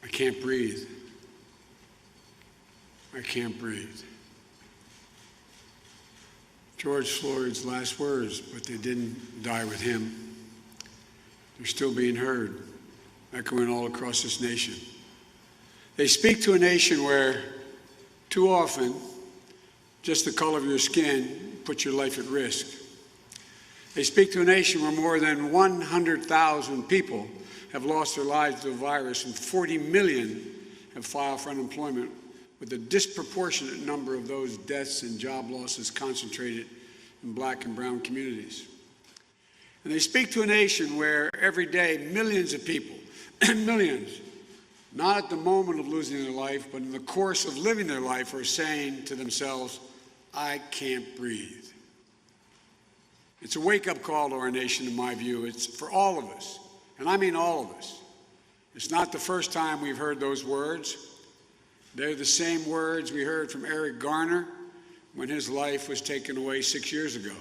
I can't breathe. I can't breathe. George Floyd's last words, but they didn't die with him. They're still being heard, echoing all across this nation. They speak to a nation where, too often, just the color of your skin puts your life at risk. They speak to a nation where more than 100,000 people have lost their lives to the virus and 40 million have filed for unemployment, with a disproportionate number of those deaths and job losses concentrated in Black and brown communities. And they speak to a nation where every day millions of people, millions, not at the moment of losing their life, but in the course of living their life, are saying to themselves, I can't breathe. It's a wake-up call to our nation, in my view. It's for all of us, and I mean all of us. It's not the first time we've heard those words. They're the same words we heard from Eric Garner when his life was taken away 6 years ago.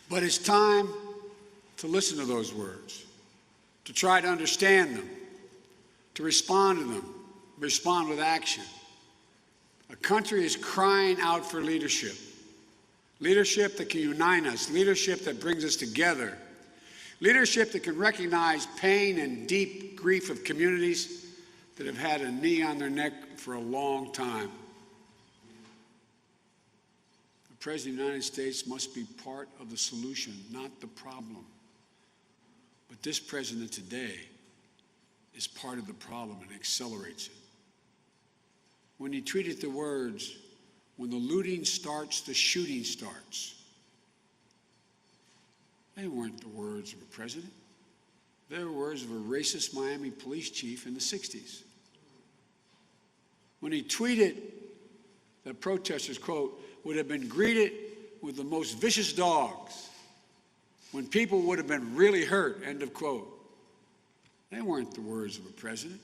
But it's time to listen to those words, to try to understand them, to respond to them, respond with action. A country is crying out for leadership. Leadership that can unite us, leadership that brings us together, leadership that can recognize pain and deep grief of communities that have had a knee on their neck for a long time. The President of the United States must be part of the solution, not the problem. But this president today is part of the problem and accelerates it. When he tweeted the words, "When the looting starts, the shooting starts," they weren't the words of a president. They were words of a racist Miami police chief in the 60s. When he tweeted that protesters, quote, would have been greeted with the most vicious dogs, when people would have been really hurt, end of quote. They weren't the words of a president.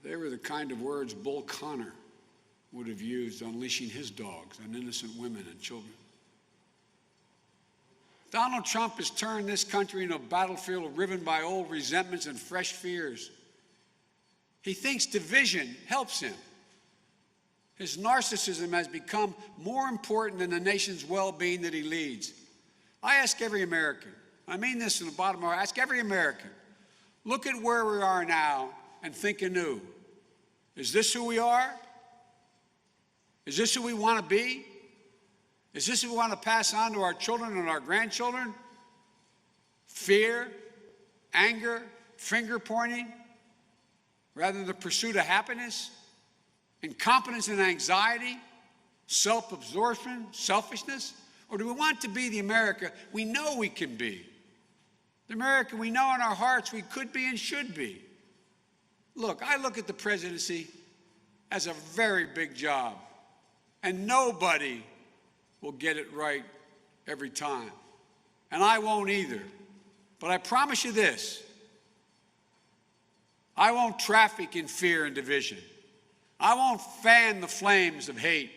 They were the kind of words Bull Connor would have used unleashing his dogs on innocent women and children. Donald Trump has turned this country into a battlefield riven by old resentments and fresh fears. He thinks division helps him. His narcissism has become more important than the nation's well-being that he leads. I ask every American, I mean this from the bottom of my heart, I ask every American, look at where we are now and think anew. Is this who we are? Is this who we want to be? Is this what we want to pass on to our children and our grandchildren? Fear, anger, finger-pointing, rather than the pursuit of happiness, incompetence and anxiety, self-absorption, selfishness? Or do we want to be the America we know we can be? The America we know in our hearts we could be and should be. Look, I look at the presidency as a very big job, and nobody will get it right every time. And I won't either. But I promise you this, I won't traffic in fear and division. I won't fan the flames of hate.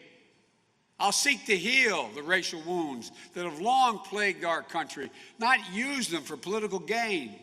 I'll seek to heal the racial wounds that have long plagued our country, not use them for political gain.